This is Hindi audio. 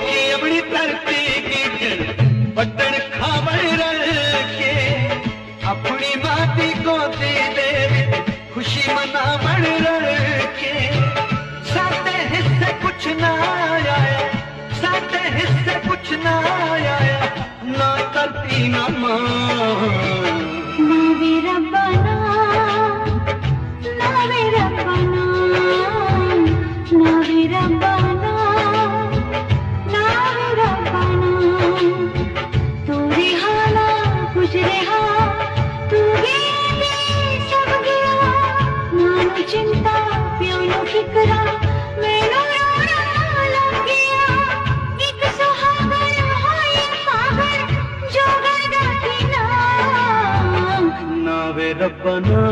की अपनी धरती की बटन खावर के अपनी माटी को दे दे खुशी मनावण के साते हिस्से कुछ ना आया साते हिस्से कुछ ना आया ना धरती ना मां ना वे रब्बाना ना वे रब्बाना ना वे रब्बाना ना वे रब्बाना तोरे हाला खुश रहा तू गए सब गया नानो चिंता प्यो नो फिकरा मैनू रोना लग गया एक सुहागन होए पागल जो गदा की ना ना वे रब्बाना